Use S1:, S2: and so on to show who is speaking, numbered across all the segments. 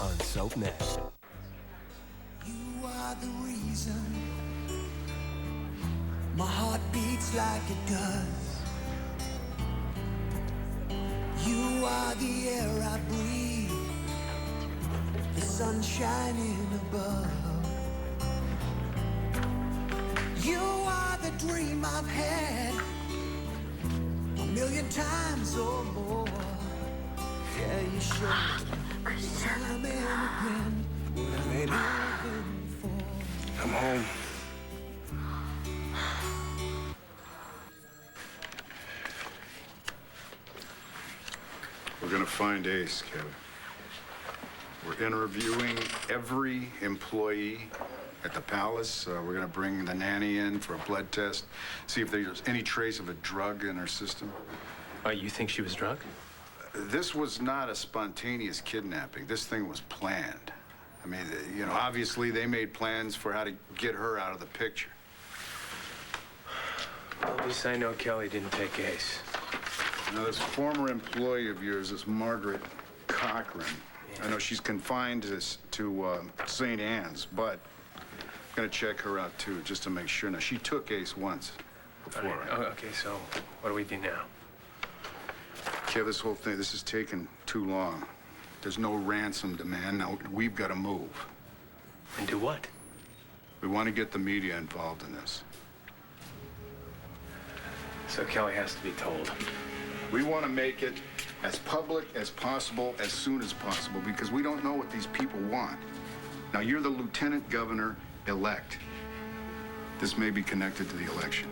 S1: on SoapNet.
S2: You are the reason my heart beats like it does. You are the air I breathe, the sun shining above. You are the dream I've had 1,000,000 times or more. Yeah, you show time and again what I made living for.
S3: I'm home.
S4: We're gonna find Ace, Kevin. We're interviewing every employee at the palace. We're gonna bring the nanny in for a blood test, see if there's any trace of a drug in her system.
S1: You think she was drunk?
S4: This was not a spontaneous kidnapping. This thing was planned. I mean, you know, obviously they made plans for how to get her out of the picture.
S1: Well, at least I know Kelly didn't take Ace.
S4: Now, this former employee of yours, this Margaret Cochran, I know she's confined to St. Anne's, but I'm gonna check her out too, just to make sure. Now, she took Ace once before.
S1: Right. Oh, okay, so what do we do now?
S4: Kev, this whole thing, this is taking too long. There's no ransom demand. Now, we've got to move.
S1: And do what?
S4: We want to get the media involved in this.
S1: So Kelly has to be told.
S4: We want to make it as public as possible, as soon as possible, because we don't know what these people want. Now, you're the lieutenant governor-elect. This may be connected to the election.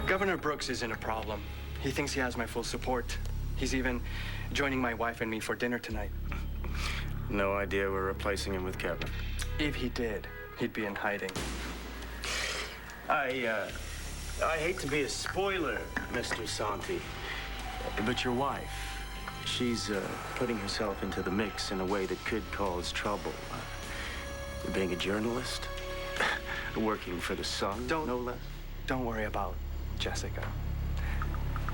S5: Governor Brooks isn't a problem. He thinks he has my full support. He's even joining my wife and me for dinner tonight.
S3: No idea we're replacing him with Kevin.
S5: If he did, he'd be in hiding.
S3: I hate to be a spoiler, Mr. Santi, but your wife, she's putting herself into the mix in a way that could cause trouble. Being a journalist, working for the Sun, no less.
S5: Don't worry about Jessica.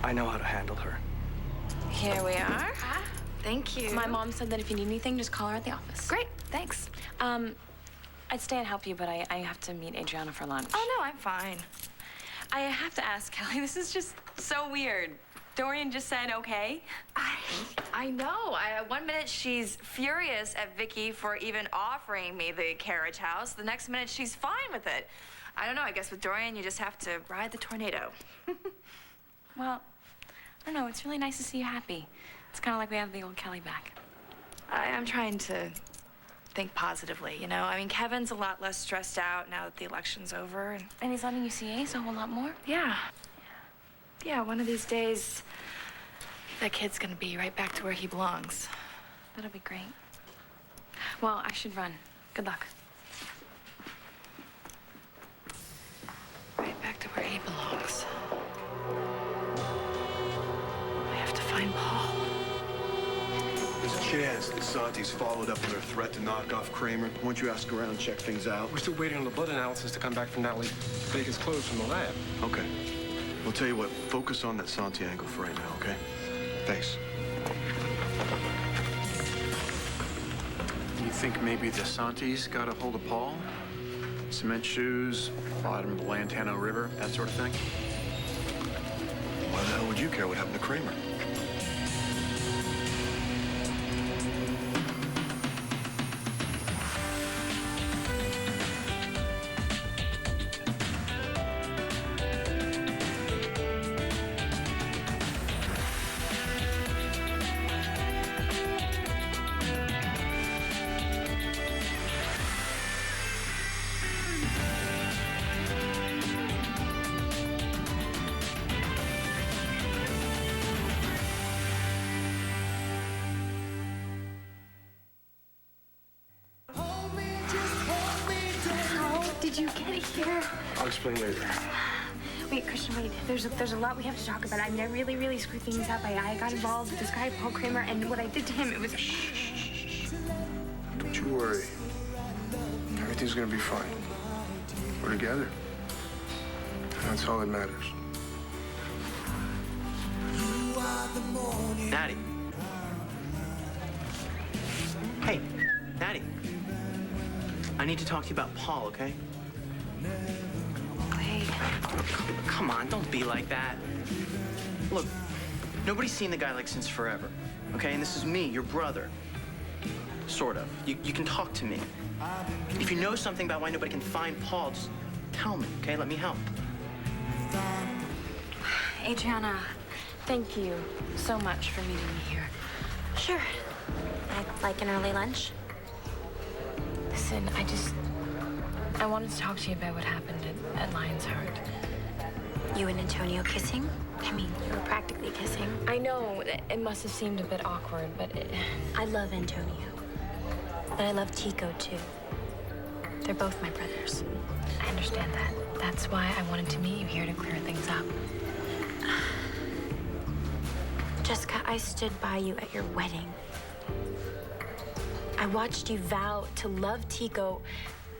S5: I know how to handle her.
S6: Here we are.
S7: Thank you.
S6: My mom said that if you need anything, just call her at the office.
S7: Great, thanks.
S6: I'd stay and help you, but I have to meet Adriana for lunch.
S7: Oh, no, I'm fine.
S6: I have to ask, Kelly, this is just so weird. Dorian just said okay.
S7: I know. 1 minute she's furious at Vicky for even offering me the carriage house. The next minute she's fine with it. I don't know. I guess with Dorian, you just have to ride the tornado.
S6: Well, I don't know. It's really nice to see you happy. It's kind of like we have the old Kelly back.
S7: I'm trying to think positively, you know? I mean, Kevin's a lot less stressed out now that the election's over.
S6: And he's letting you see Ace a whole lot more?
S7: Yeah. Yeah, one of these days, that kid's gonna be right back to where he belongs.
S6: That'll be great. Well, I should run. Good luck.
S7: Right back to where he belongs. I have to find Paul.
S8: There's a chance that Santi's followed up with her threat to knock off Kramer. Why don't you ask around and check things out?
S9: We're still waiting on the blood analysis to come back from Natalie Vega's clothes from the lab.
S8: Okay. We'll tell you what, focus on that Santi angle for right now, okay? Thanks.
S10: You think maybe the Santis got a hold of Paul? Cement shoes, bottom of the Lantana River, that sort of thing?
S8: Why the hell would you care what happened to Kramer?
S11: Did you get here?
S9: I'll explain later.
S11: Wait, Christian, wait. There's a lot we have to talk about. I mean, I really screwed things up. I got involved with this guy, Paul Kramer, and what I did to him, it was...
S9: Shh. Don't you worry. Everything's gonna be fine. We're together. That's all that matters.
S5: Natty. need to talk to you about Paul, okay?
S11: Wait.
S5: Come on, don't be like that. Look, nobody's seen the guy like since forever, okay? And this is me, your brother. Sort of. You can talk to me. If you know something about why nobody can find Paul, just tell me, okay? Let me help.
S6: Adriana, thank you so much for meeting me here.
S11: Sure. I'd like an early lunch.
S6: Listen, I wanted to talk to you about what happened at Lion's Heart.
S11: You and Antonio kissing? I mean, you were practically kissing.
S6: I know it must have seemed a bit awkward, but
S11: I love Antonio. But I love Tico, too. They're both my brothers.
S6: I understand that. That's why I wanted to meet you here to clear things up.
S11: Jessica, I stood by you at your wedding. I watched you vow to love Tico,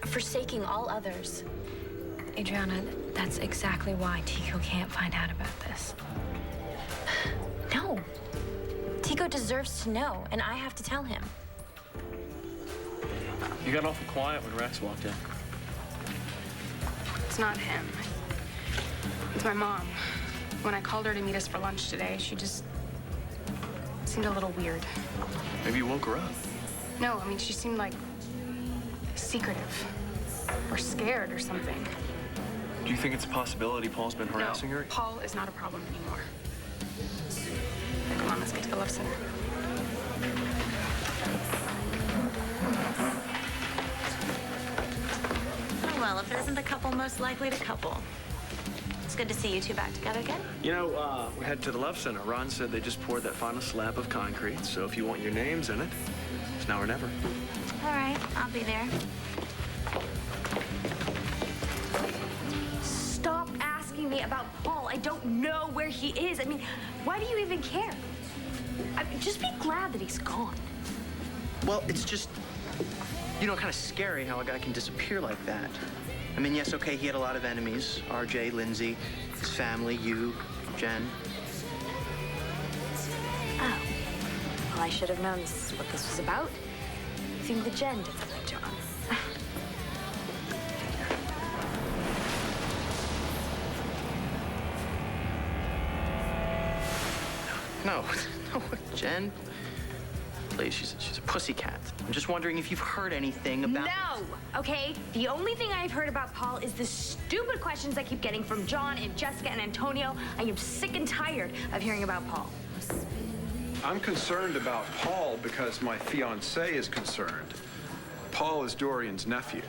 S11: forsaking all others.
S6: Adriana, that's exactly why Tico can't find out about this.
S11: No. Tico deserves to know, and I have to tell him.
S5: You got awful quiet when Rex walked in.
S12: It's not him. It's my mom. When I called her to meet us for lunch today, she just seemed a little weird.
S5: Maybe you woke her up.
S12: No, I mean, she seemed like secretive or scared or something.
S5: Do you think it's a possibility Paul's been harassing her?
S12: Paul is not a problem anymore. Come on, let's get to the Love Center.
S13: Oh, well, if it isn't the couple most likely to couple. It's good to see you two back together again.
S5: You know, we're headed to the Love Center. Ron said they just poured that final slab of concrete, so if you want your names in it, it's now or never.
S13: All right, I'll be there.
S11: Stop asking me about Paul. I don't know where he is. I mean, why do you even care? Just be glad that he's gone.
S5: Well, it's just, you know, kind of scary how a guy can disappear like that. I mean, yes, okay, he had a lot of enemies. RJ, Lindsay, his family, you, Jen.
S11: Oh. Well, I should have known this is what this was about. I think the Jen did the job.
S5: No, Jen. Please, she's a pussycat. I'm just wondering if you've heard anything about...
S11: No, okay? The only thing I've heard about Paul is the stupid questions I keep getting from John and Jessica and Antonio. I am sick and tired of hearing about Paul.
S10: I'm concerned about Paul because my fiancée is concerned. Paul is Dorian's nephew.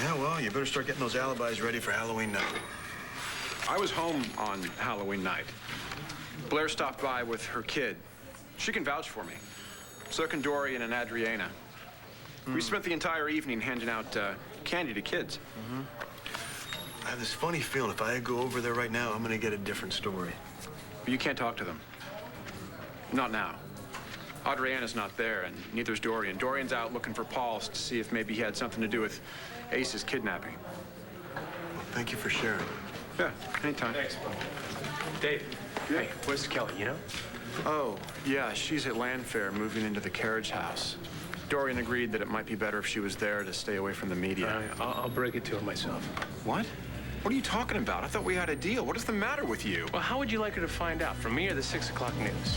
S8: Yeah, well, you better start getting those alibis ready for Halloween night.
S10: I was home on Halloween night. Blair stopped by with her kid. She can vouch for me. So can Dorian and Adriana. We spent the entire evening handing out candy to kids.
S8: I have this funny feeling if I go over there right now, I'm gonna get a different story.
S10: But you can't talk to them. Not now. Adriana's not there, and neither's Dorian. Dorian's out looking for Paul to see if maybe he had something to do with Ace's kidnapping.
S8: Well, thank you for sharing.
S10: Yeah, anytime.
S1: Thanks, Paul. Dave, hey, where's Kelly, you know?
S10: Oh, yeah, she's at Landfair moving into the carriage house. Dorian agreed that it might be better if she was there to stay away from the media.
S1: I'll break it to her myself.
S10: What? What are you talking about? I thought we had a deal. What is the matter with you?
S1: Well, how would you like her to find out? From me or the 6 o'clock news?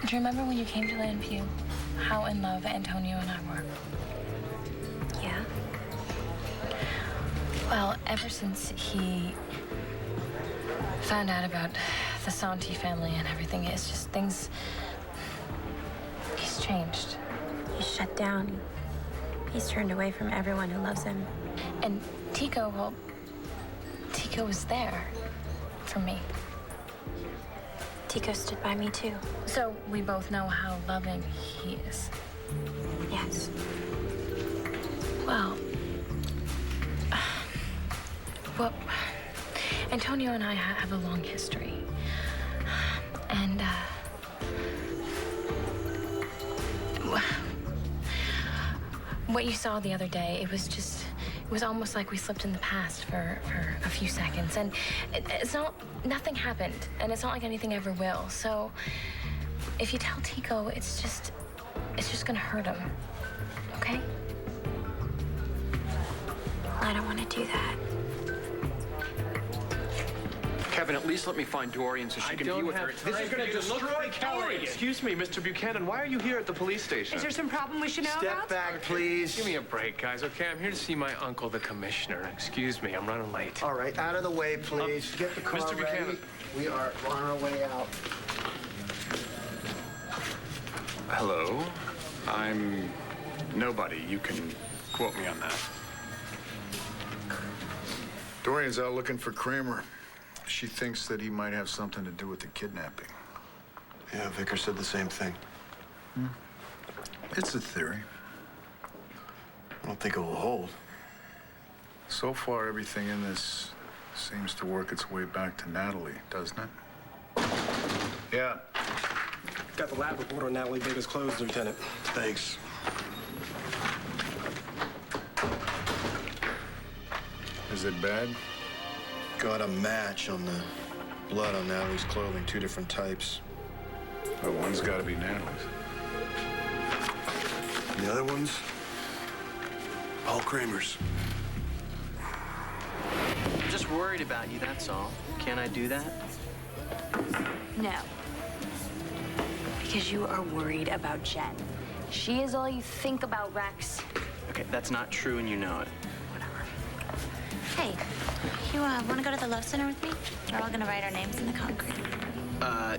S6: Do you remember when you came to Landview? How in love Antonio and I were?
S11: Yeah?
S6: Well, ever since he found out about the Santi family and everything, it's just things... He's changed.
S11: He's shut down. He's turned away from everyone who loves him.
S6: And Tico, well, Tico was there for me.
S11: Tico stood by me, too.
S6: So we both know how loving he is.
S11: Yes.
S6: Well, Antonio and I have a long history. And, what you saw the other day, it was It was almost like we slipped in the past for a few seconds. And nothing happened. And it's not like anything ever will. So if you tell Tico, it's just gonna hurt him. Okay?
S13: I don't want to do that.
S10: Kevin, at least let me find Dorian so she can be with her. This is going to destroy Kelly.
S1: Excuse me, Mr. Buchanan. Why are you here at the police station?
S12: Is there some problem we should know about?
S3: Step back, please.
S1: Give me a break, guys, okay? I'm here to see my uncle, the commissioner. Excuse me, I'm running late.
S3: All right, out of the way, please. Get the car
S1: Mr. Buchanan.
S3: ready. We are on our way out.
S10: Hello. I'm nobody. You can quote me on that.
S4: Dorian's out looking for Kramer. She thinks that he might have something to do with the kidnapping.
S8: Yeah, Vicar said the same thing.
S4: It's a theory.
S8: I don't think it will hold.
S4: So far, everything in this seems to work its way back to Natalie, doesn't it? Yeah.
S14: Got the lab report on Natalie Baker's clothes, Lieutenant.
S8: Thanks.
S4: Is it bad?
S8: Got a match on the blood on Natalie's clothing, 2 different types.
S4: Well, one's got to be Natalie's.
S8: And the other one's Paul Kramer's.
S5: I'm just worried about you, that's all. Can I do that?
S11: No. Because you are worried about Jen. She is all you think about, Rex.
S5: Okay, that's not true and you know it.
S13: Hey, you want to go to the Love Center with me? We're all going to write our names in the concrete.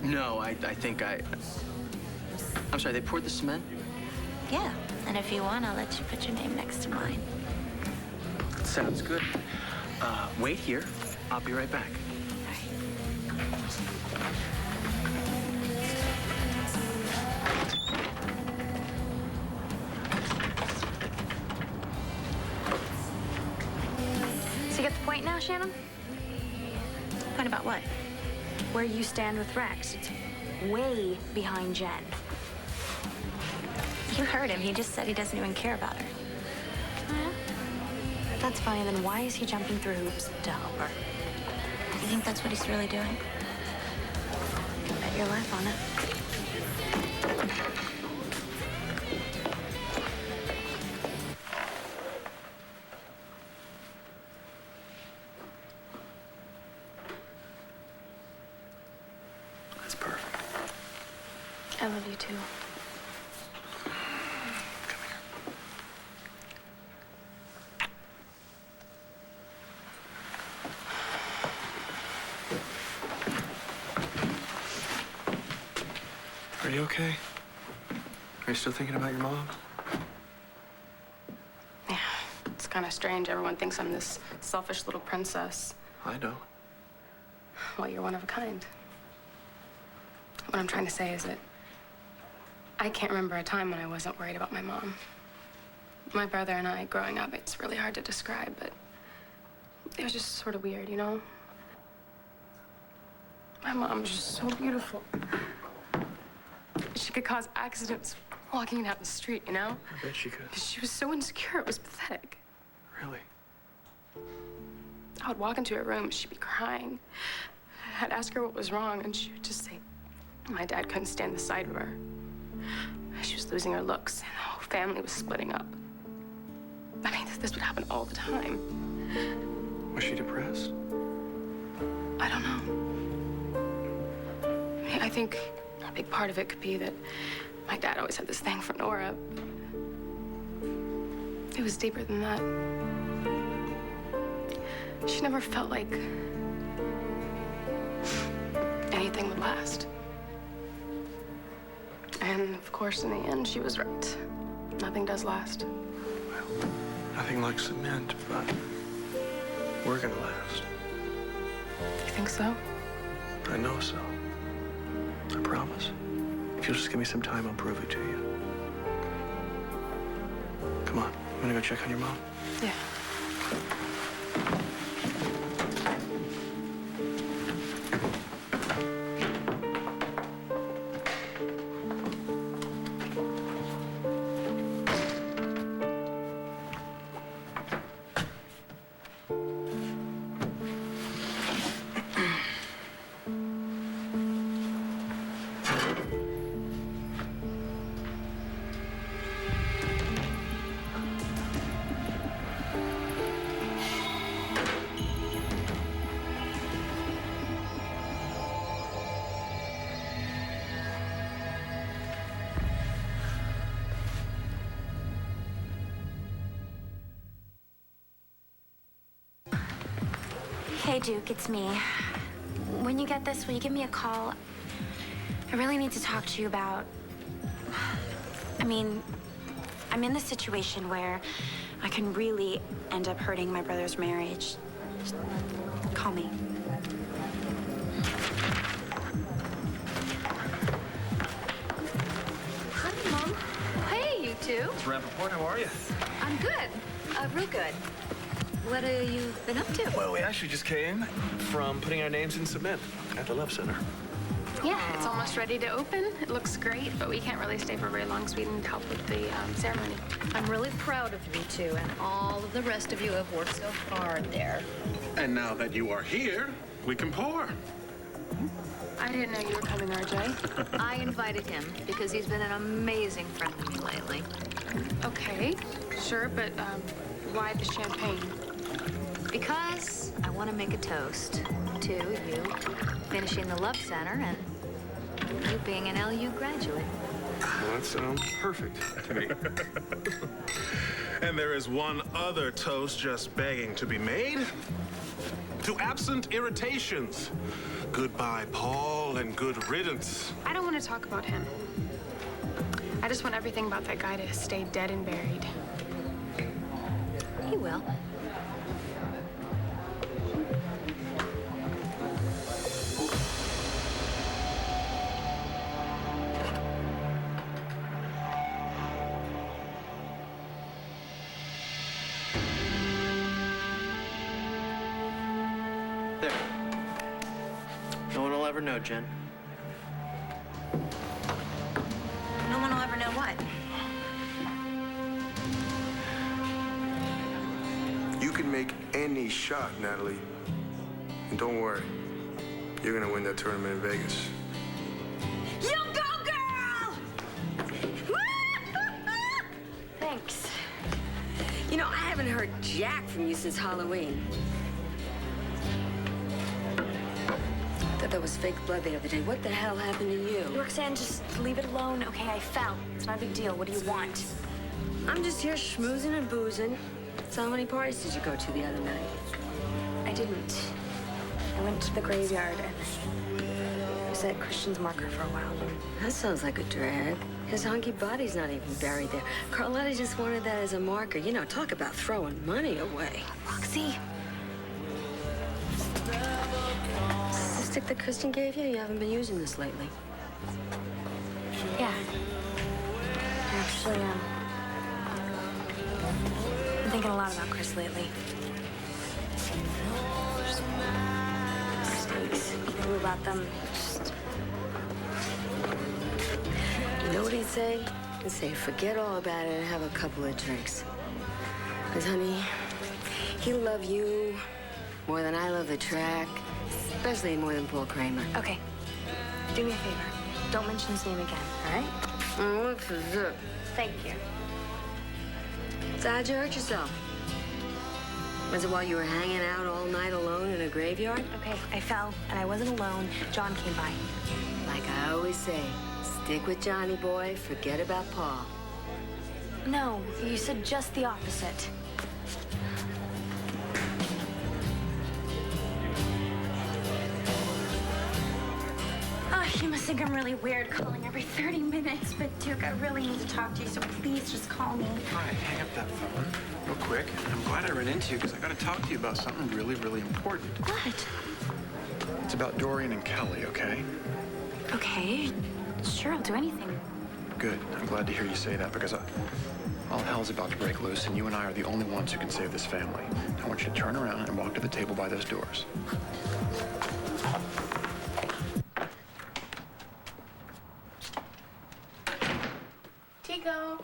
S5: No, I think I'm sorry, they poured the cement?
S13: Yeah, and if you want, I'll let you put your name next to mine.
S5: Sounds good. Wait here. I'll be right back.
S11: So you get the point now, Shannon?
S13: Point about what?
S11: Where you stand with Rex. It's way behind Jen.
S13: You heard him. He just said he doesn't even care about her.
S11: That's funny. Then why is he jumping through hoops to help her?
S13: You think that's what he's really doing?
S11: Bet your life on it.
S8: That's perfect.
S12: I love you too.
S9: Are you okay? Are you still thinking about your mom?
S12: Yeah, it's kind of strange. Everyone thinks I'm this selfish little princess.
S9: I know.
S12: Well, you're one of a kind. What I'm trying to say is that I can't remember a time when I wasn't worried about my mom. My brother and I, growing up, it's really hard to describe, but it was just sort of weird, you know? My mom was just so beautiful. She could cause accidents walking down the street, you know?
S9: I bet she could.
S12: She was so insecure, it was pathetic.
S9: Really?
S12: I would walk into her room, she'd be crying. I'd ask her what was wrong, and she would just say, my dad couldn't stand the sight of her. She was losing her looks, and the whole family was splitting up. I mean, this would happen all the time.
S9: Was she depressed?
S12: I don't know. I mean, I think a big part of it could be that my dad always had this thing for Nora. It was deeper than that. She never felt like anything would last. And of course, in the end, she was right. Nothing does last.
S9: Well, nothing like cement, but we're gonna last.
S12: You think so?
S9: I know so. I promise. If you'll just give me some time, I'll prove it to you. Come on, I'm gonna go check on your mom.
S12: Yeah.
S11: Hey, Duke, it's me. When you get this, will you give me a call? I really need to talk to you about... I mean, I'm in this situation where I can really end up hurting my brother's marriage. Just call me.
S15: Hi, Mom. Hey, you two.
S16: Miss Rappaport, how are you?
S15: I'm good. Real good. What have you been up to?
S16: Well, we actually just came from putting our names in cement at the Love Center.
S12: Yeah, it's almost ready to open. It looks great, but we can't really stay for very long, so we need help with the ceremony.
S15: I'm really proud of you two and all of the rest of you who have worked so hard there.
S17: And now that you are here, we can pour.
S12: I didn't know you were coming, RJ.
S15: I invited him because he's been an amazing friend to me lately.
S12: Okay, sure, but why the champagne?
S15: Because I want to make a toast to you finishing the Love Center and you being an LU graduate.
S16: Well, that sounds perfect to me.
S17: And there is one other toast just begging to be made. To absent irritations. Goodbye, Paul, and good riddance.
S12: I don't want to talk about him. I just want everything about that guy to stay dead and buried.
S15: He will.
S5: There. No one will ever know, Jen.
S13: No one will ever know what.
S9: You can make any shot, Natalie. And don't worry, you're gonna win that tournament in Vegas.
S11: You go, girl!
S18: Thanks. You know, I haven't heard jack from you since Halloween. Thought that was fake blood the other day. What the hell happened to you?
S11: Roxanne, just leave it alone. Okay, I fell. It's not a big deal. What do you want?
S18: I'm just here schmoozing and boozing. So how many parties did you go to the other night?
S11: I didn't. I went to the graveyard and was at Christian's marker for a while.
S18: That sounds like a drag. His hunky body's not even buried there. Carlotta just wanted that as a marker. You know, talk about throwing money away.
S11: Roxy.
S18: The stick that Christian gave you? You haven't been using this lately.
S11: Yeah. Actually, I'm thinking a lot about Chris lately. Mistakes. He knew about them. Just...
S18: You know what he'd say? He'd say, forget all about it and have a couple of drinks. Because, honey, he'll love you more than I love the track, especially more than Paul Kramer.
S11: Okay. Do me a favor. Don't mention his name again, all right?
S18: Oh, sure.
S11: Thank you.
S18: So how'd you hurt yourself? Was it while you were hanging out all night alone in a graveyard?
S11: Okay, I fell, and I wasn't alone. John came by.
S18: Like I always say, stick with Johnny boy, forget about Paul.
S11: No, you said just the opposite. You must think I'm really weird calling every 30 minutes, but Duke, I really need to talk to you, so please just call me.
S10: All right, hang up that phone real quick. I'm glad I ran into you because I got to talk to you about something really, really important.
S11: What?
S10: It's about Dorian and Kelly, okay?
S11: Okay, sure, I'll do anything.
S10: Good. I'm glad to hear you say that because all hell's about to break loose, and you and I are the only ones who can save this family. I want you to turn around and walk to the table by those doors.
S12: Tico.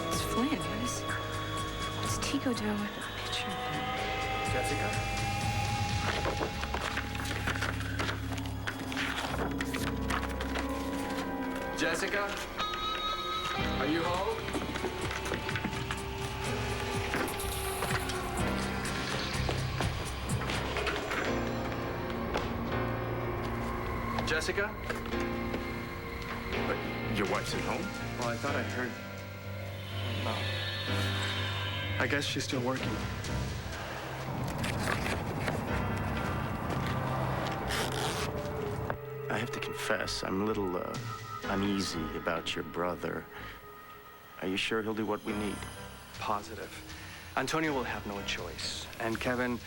S6: It's Flynn. What's Tico doing with that picture?
S16: Jessica? Jessica? Are you home? Jessica?
S1: But your wife's at home?
S16: Well, I thought I heard. No. I guess she's still working.
S3: I have to confess, I'm a little uneasy about your brother. Are you sure he'll do what we need?
S16: Positive. Antonio will have no choice. And Kevin,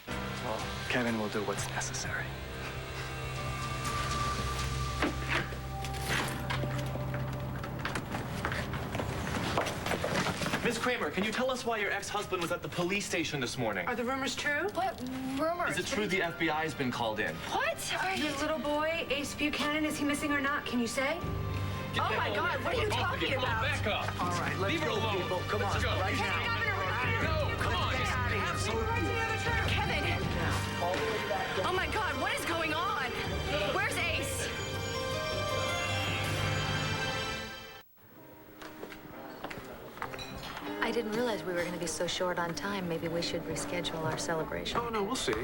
S16: well, Kevin will do what's necessary.
S19: Miss Kramer, can you tell us why your ex-husband was at the police station this morning?
S20: Are the rumors true?
S6: What rumors?
S19: Is it true the FBI has been called in?
S20: What? Your little boy, Ace Buchanan, is he missing or not? Can you say? Oh my God, what are you talking about?
S19: Back up.
S16: All right, let's
S19: Leave her
S16: go,
S19: alone.
S16: people. Come
S19: Let's
S16: on,
S19: go.
S16: right now.
S19: No, come on.
S20: Kevin! Oh my God, what is going on? Where's Ace?
S15: I didn't realize we were going to be so short on time. Maybe we should reschedule our celebration.
S16: Oh, no, we'll see.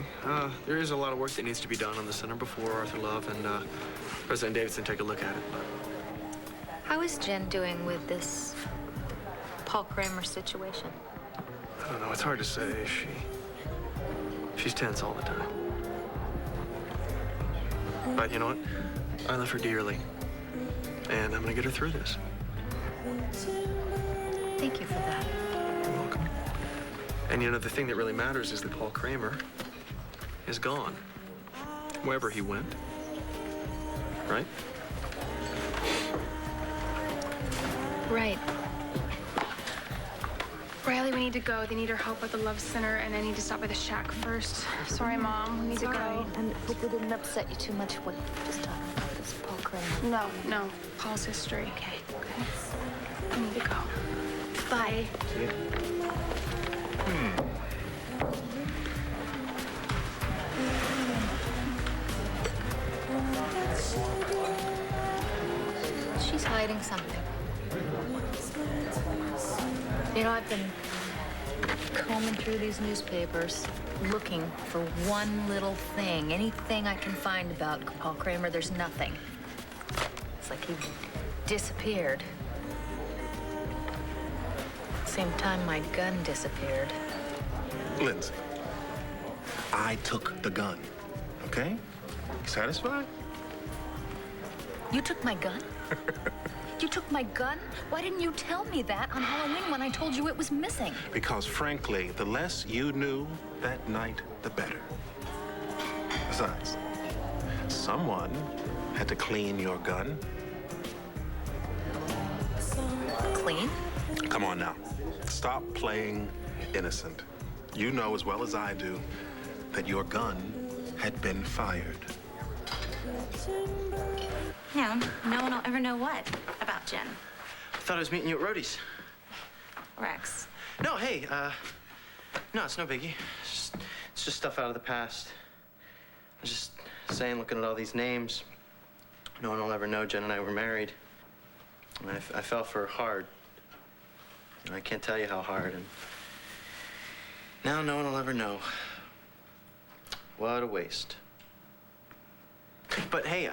S16: There is a lot of work that needs to be done on the center before Arthur Love and President Davidson take a look at it.
S15: How is Jen doing with this Paul Kramer situation?
S16: I don't know. It's hard to say. She's tense all the time. But you know what? I love her dearly. And I'm going to get her through this.
S15: Thank you for that.
S16: You're welcome. And you know, the thing that really matters is that Paul Kramer is gone. Wherever he went. Right?
S12: Right. Riley, we need to go. They need our help at the Love Center, and I need to stop by the shack first. Sorry, Mom. We need to go.
S15: And hope it didn't upset you too much what just talking about this Paul Kramer.
S12: No. Paul's history.
S15: Okay.
S12: I need to go.
S15: Bye.
S19: See you.
S15: She's hiding something. You know, I've been combing through these newspapers, looking for one little thing, anything I can find about Paul Kramer. There's nothing. It's like he disappeared. At the same time, my gun disappeared.
S17: Lindsay, I took the gun, okay? Satisfied?
S15: You took my gun? You took my gun? Why didn't you tell me that on Halloween when I told you it was missing?
S17: Because frankly, the less you knew that night, the better. Besides, someone had to clean your gun.
S15: Clean?
S17: Come on now. Stop playing innocent. You know as well as I do that your gun had been fired.
S13: No one will ever know what about Jen.
S5: I thought I was meeting you at Rhodey's.
S13: Rex.
S5: No, hey, no, it's no biggie. It's just stuff out of the past. I was just saying, looking at all these names, no one will ever know Jen and I were married. And I fell for her hard. And I can't tell you how hard. And now no one will ever know. What a waste. But hey,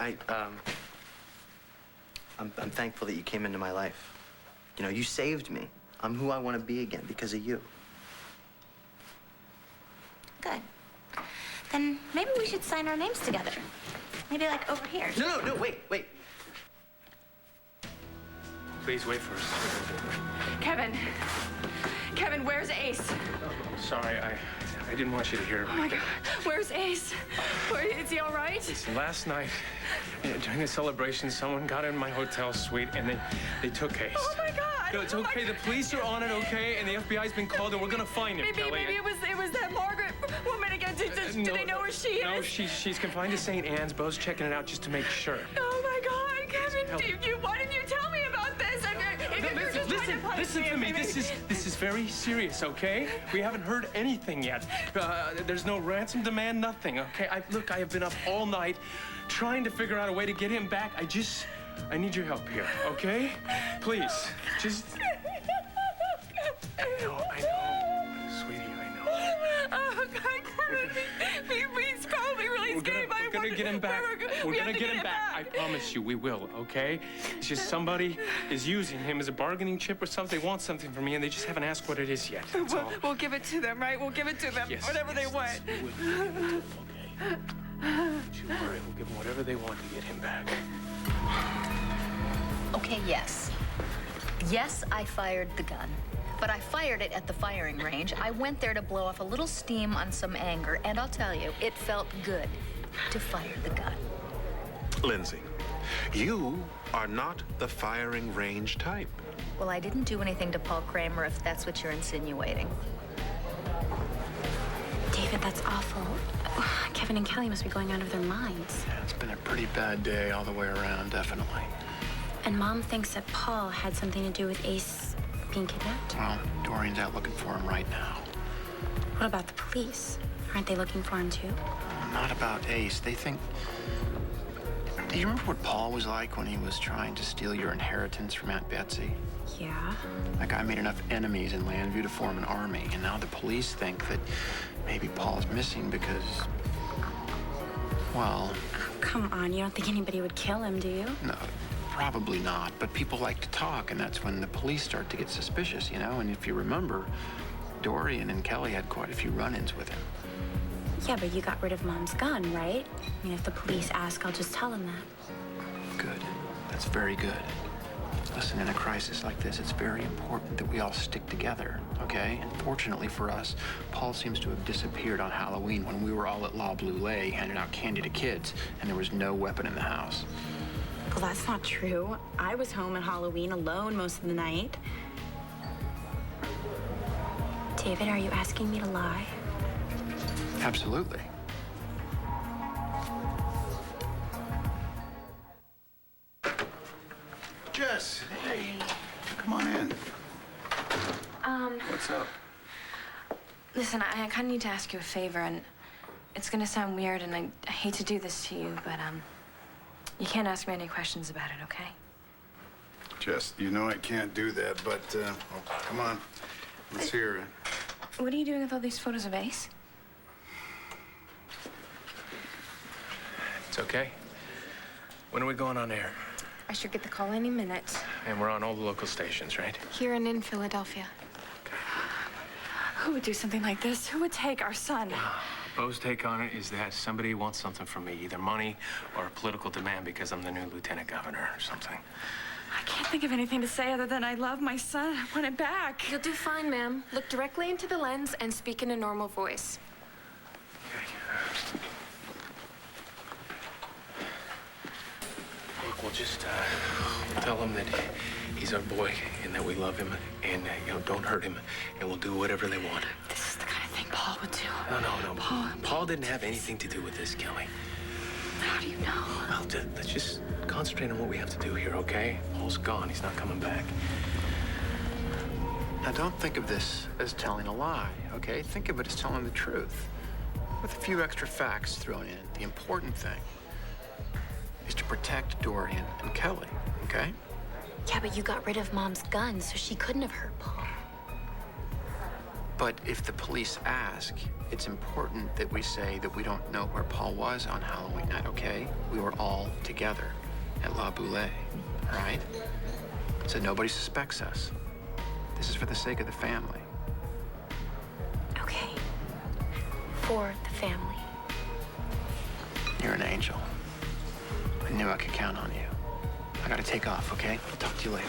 S5: I'm thankful that you came into my life. You know, you saved me. I'm who I want to be again because of you.
S13: Good. Then maybe we should sign our names together. Maybe like over here.
S5: No, wait.
S1: Please wait for us.
S20: Kevin, where's Ace?
S1: Sorry, I didn't want you to hear
S20: Oh
S1: about
S20: my
S1: it.
S20: God, where's Ace? Is he all right?
S1: Last night, during the celebration, someone got in my hotel suite and they took Ace.
S20: Oh my God!
S1: No, it's okay. The police are on it, okay? And the FBI's been called and we're gonna find him, Kelly.
S20: Maybe it was that Margaret woman again. Do they know where she is?
S1: No, she's confined to St. Anne's. Bo's checking it out just to make sure.
S20: Oh my God, Kevin! Why didn't you tell me about this?
S1: Listen to me. This is very serious, okay? We haven't heard anything yet. There's no ransom demand, nothing, okay? Look, I have been up all night trying to figure out a way to get him back. I need your help here, okay? Please, just... I know. Sweetie, I know.
S7: Oh, God, please call me really scared.
S1: We're gonna get him back. We're gonna get him back. I promise you, we will, okay? It's just somebody is using him as a bargaining chip or something. They want something from me, and they just haven't asked what it is yet. That's all.
S7: We'll give it to them, right? We'll give it to them.
S1: Yes,
S7: whatever they want.
S1: We will. Okay. Don't you worry. We'll give them whatever they want to get him back.
S15: Okay, yes. Yes, I fired the gun. But I fired it at the firing range. I went there to blow off a little steam on some anger, and I'll tell you, it felt good to fire the gun.
S17: Lindsay, you are not the firing range type.
S15: Well, I didn't do anything to Paul Kramer, if that's what you're insinuating.
S11: David, that's awful. Kevin and Kelly must be going out of their minds.
S16: Yeah, it's been a pretty bad day all the way around, definitely.
S11: And Mom thinks that Paul had something to do with Ace being kidnapped.
S16: Well, Dorian's out looking for him right now.
S11: What about the police? Aren't they looking for him too?
S16: Not about Ace. They think... Do you remember what Paul was like when he was trying to steal your inheritance from Aunt Betsy?
S11: Yeah.
S16: That guy made enough enemies in Landview to form an army, and now the police think that maybe Paul's missing because... Well...
S11: Come on, you don't think anybody would kill him, do you?
S16: No, probably not, but people like to talk, and that's when the police start to get suspicious, you know? And if you remember, Dorian and Kelly had quite a few run-ins with him.
S11: Yeah, but you got rid of Mom's gun, right? I mean, if the police ask, I'll just tell them that.
S16: Good. That's very good. Listen, in a crisis like this, it's very important that we all stick together, okay? And fortunately for us, Paul seems to have disappeared on Halloween when we were all at La Blue handing out candy to kids, and there was no weapon in the house.
S11: Well, that's not true. I was home at Halloween alone most of the night. David, are you asking me to lie?
S16: Absolutely.
S4: Jess, hey, come on in. What's up?
S7: Listen, I kind of need to ask you a favor, and it's gonna sound weird, and I hate to do this to you, but you can't ask me any questions about it, okay?
S4: Jess, you know I can't do that, but well, come on, let's hear it.
S7: What are you doing with all these photos of Ace?
S1: It's okay. When are we going on air?
S12: I should get the call any minute.
S1: And we're on all the local stations, right?
S12: Here and in Philadelphia.
S7: Who would do something like this? Who would take our son?
S1: Bo's take on it is that somebody wants something from me, either money or a political demand because I'm the new lieutenant governor or something.
S7: I can't think of anything to say other than I love my son. I want it back.
S12: You'll do fine, ma'am. Look directly into the lens and speak in a normal voice.
S1: Look, we'll just tell him that he's our boy and that we love him and, you know, don't hurt him, and we'll do whatever they want.
S7: This is the kind of thing Paul would do.
S1: No. Paul didn't have anything to do with this, Kelly.
S7: How do you know?
S1: Well, let's just concentrate on what we have to do here, okay? Paul's gone. He's not coming back.
S16: Now, don't think of this as telling a lie, okay? Think of it as telling the truth, with a few extra facts thrown in. The important thing is to protect Dorian and Kelly, okay?
S11: Yeah, but you got rid of Mom's gun, so she couldn't have hurt Paul.
S16: But if the police ask, it's important that we say that we don't know where Paul was on Halloween night, okay? We were all together at La Boulée, all right? So nobody suspects us. This is for the sake of the family.
S11: Okay. For the family.
S16: You're an angel. I knew I could count on you. I gotta take off, okay? I'll talk to you later.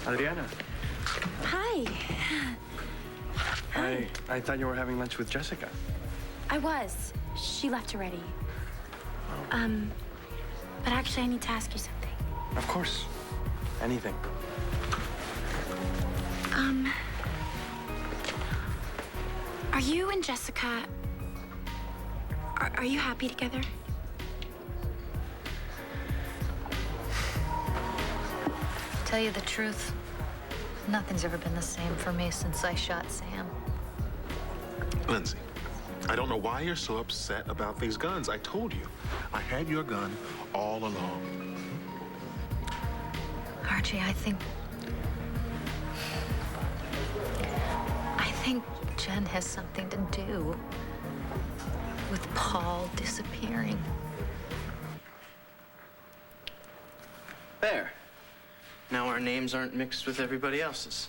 S19: Adriana.
S11: Hi.
S19: I thought you were having lunch with Jessica.
S11: I was. She left already. But actually, I need to ask you something.
S19: Of course. Anything.
S11: Are you and Jessica... Are you happy together?
S15: Tell you the truth, nothing's ever been the same for me since I shot Sam.
S17: Lindsay, I don't know why you're so upset about these guns. I told you, I had your gun all along.
S15: Archie, I think Jen has something to do with Paul disappearing.
S5: There. Now our names aren't mixed with everybody else's.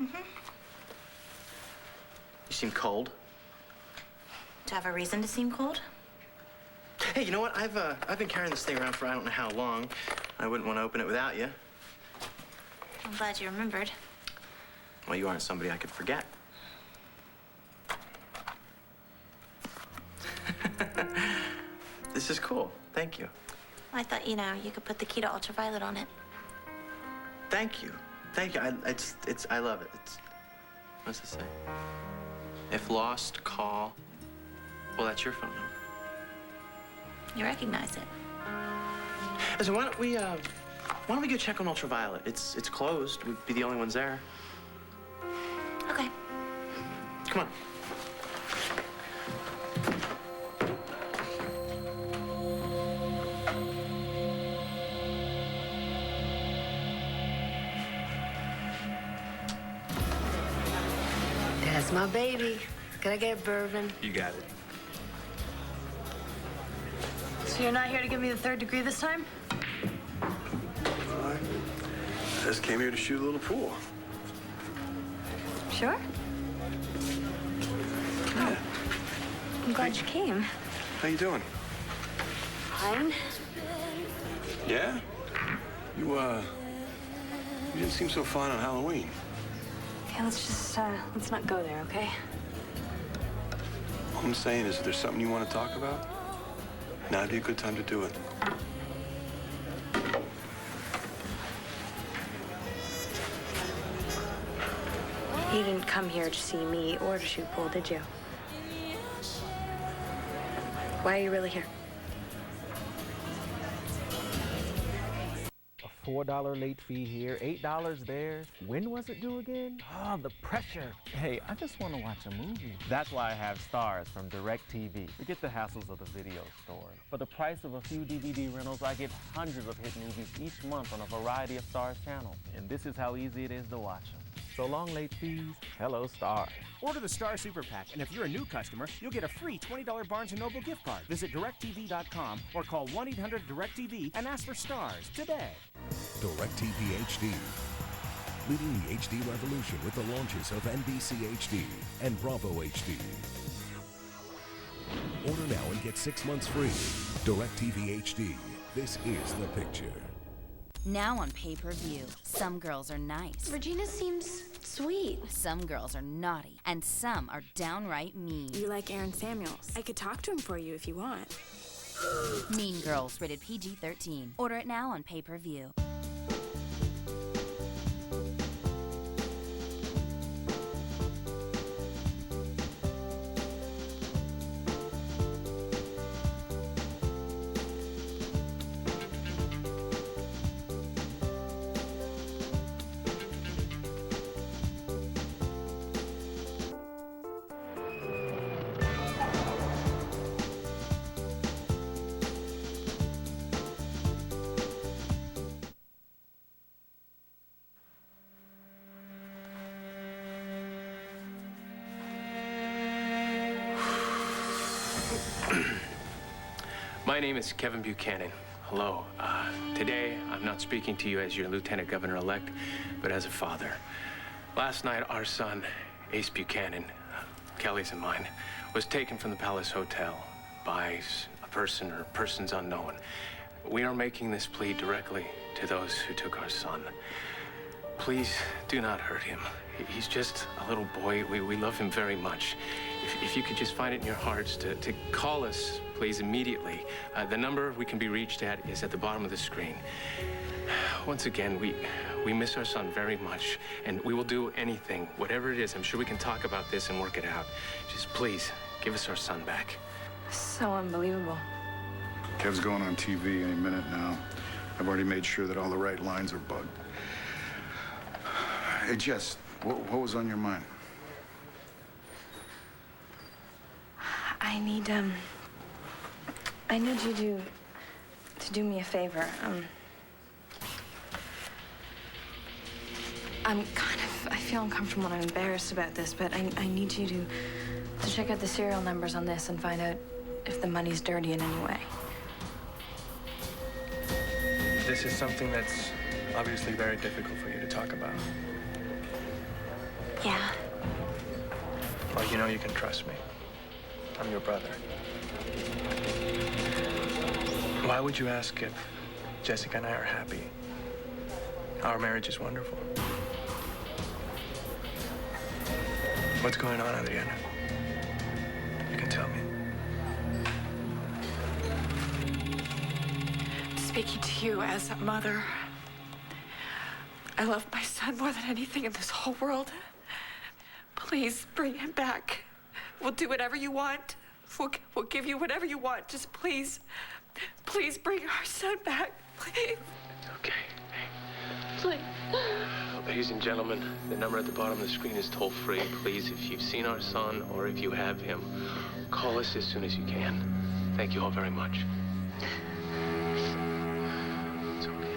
S13: Mm-hmm.
S5: You seem cold.
S13: Do I have a reason to seem cold?
S5: Hey, you know what? I've been carrying this thing around for I don't know how long. I wouldn't want to open it without you.
S13: I'm glad you remembered.
S5: Well, you aren't somebody I could forget. This is cool. Thank you.
S13: I thought, you could put the key to ultraviolet on it.
S5: Thank you. Thank you. I love it. What's it say? If lost, call. Well, that's your phone number.
S13: You recognize it.
S5: Listen, why don't we go check on ultraviolet? It's closed. We'd be the only ones there.
S13: Okay.
S5: Come on.
S18: That's my baby. Can I get bourbon?
S9: You got it.
S20: So you're not here to give me the 3rd degree this time?
S8: I just came here to shoot a little pool.
S20: Sure.
S8: Yeah.
S20: I'm glad you came.
S8: How you doing?
S20: Fine.
S8: Yeah? You didn't seem so fine on Halloween.
S20: Okay, let's not go there, okay?
S8: All I'm saying is, if there's something you want to talk about, now'd be a good time to do it.
S20: You didn't come here to see me or to shoot pool, did you? Why are you really here?
S21: $4 late fee here, $8 there. When was it due again? Oh, the pressure. Hey, I just want to watch a movie. That's why I have Stars from DirecTV. Forget the hassles of the video store. For the price of a few DVD rentals, I get hundreds of hit movies each month on a variety of Stars channels. And this is how easy it is to watch them. So long late fees, hello Stars.
S22: Order the Star Super Pack, and if you're a new customer, you'll get a free $20 Barnes & Noble gift card. Visit DirecTV.com or call 1-800-DirecTV and ask for Stars today.
S23: DirecTV HD. Leading the HD revolution with the launches of NBC HD and Bravo HD. Order now and get 6 months free. DirecTV HD. This is the picture.
S24: Now on pay-per-view, some girls are nice.
S11: Regina seems sweet.
S24: Some girls are naughty, and some are downright mean.
S20: You like Aaron Samuels. I could talk to him for you if you want.
S24: Mean Girls, rated PG-13. Order it now on pay-per-view.
S1: My name is Kevin Buchanan. Hello. Today, I'm not speaking to you as your Lieutenant Governor-elect, but as a father. Last night, our son, Ace Buchanan, Kelly's and mine, was taken from the Palace Hotel by a person or persons unknown. We are making this plea directly to those who took our son. Please do not hurt him. He's just a little boy. We love him very much. If you could just find it in your hearts to call us, please, immediately. The number we can be reached at is at the bottom of the screen. Once again, we miss our son very much, and we will do anything, whatever it is. I'm sure we can talk about this and work it out. Just please, give us our son back.
S20: So unbelievable.
S4: Kev's going on TV any minute now. I've already made sure that all the right lines are bugged. Hey, Jess, what was on your mind?
S7: I need you to do me a favor. I feel uncomfortable and I'm embarrassed about this, but I need you to check out the serial numbers on this and find out if the money's dirty in any way.
S2: This is something that's obviously very difficult for you to talk about.
S11: Yeah.
S2: Well, you know you can trust me. I'm your brother. Why would you ask if Jessica and I are happy? Our marriage is wonderful. What's going on, Adriana? You can tell me.
S7: Speaking to you as a mother, I love my son more than anything in this whole world. Please bring him back. We'll do whatever you want. We'll give you whatever you want. Just please bring our son back, please.
S1: Okay.
S7: Please.
S1: Ladies and gentlemen, the number at the bottom of the screen is toll-free. Please, if you've seen our son or if you have him, call us as soon as you can. Thank you all very much. It's okay.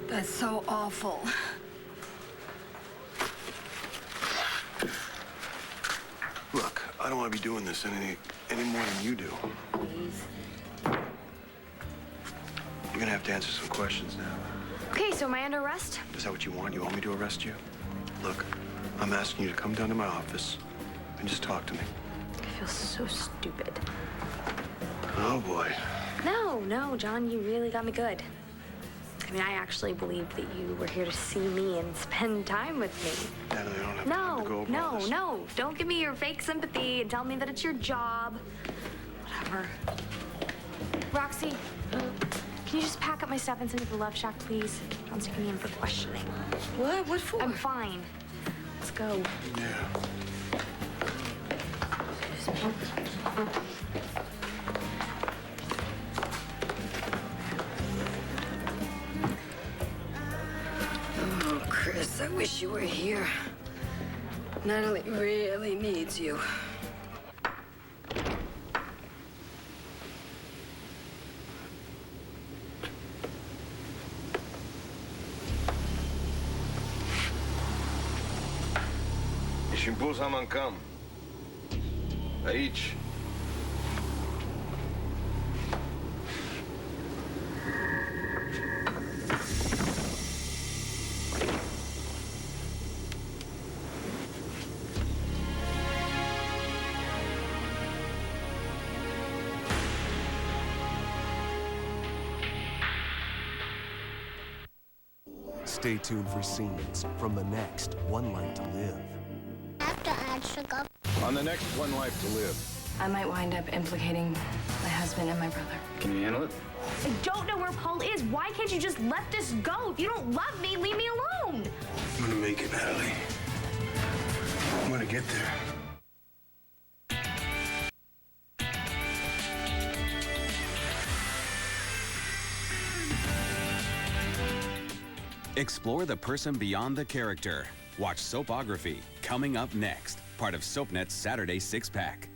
S18: That's so awful.
S8: Look, I don't want to be doing this any more than you do.
S18: Please.
S8: You're gonna have to answer some questions now.
S11: Okay, so am I under arrest?
S8: Is that what you want? You want me to arrest you? Look, I'm asking you to come down to my office and just talk to me.
S11: I feel so stupid.
S8: Oh, boy.
S11: No, John, you really got me good. I mean, I actually believed that you were here to see me and spend time with me.
S8: Natalie, I don't have time to go over all this.
S11: No. Don't give me your fake sympathy and tell me that it's your job. Whatever. Roxy, can you just pack up my stuff and send me to the Love Shack, please? John's taking me in for questioning.
S18: What? What for?
S11: I'm fine. Let's go.
S8: Yeah.
S18: Oh, Chris, I wish you were here. Natalie really needs you.
S3: Și impulsa mancam. Aici.
S23: Stay tuned for scenes from the next One Life to Live.
S4: On the next One Life to Live.
S12: I might wind up implicating my husband and my brother.
S4: Can you handle it?
S11: I don't know where Paul is. Why can't you just let this go? If you don't love me, leave me alone.
S8: I'm gonna make it, Natalie. I'm gonna get there.
S10: Explore the person beyond the character. Watch Soapography, coming up next. Part of SoapNet's Saturday Six-Pack.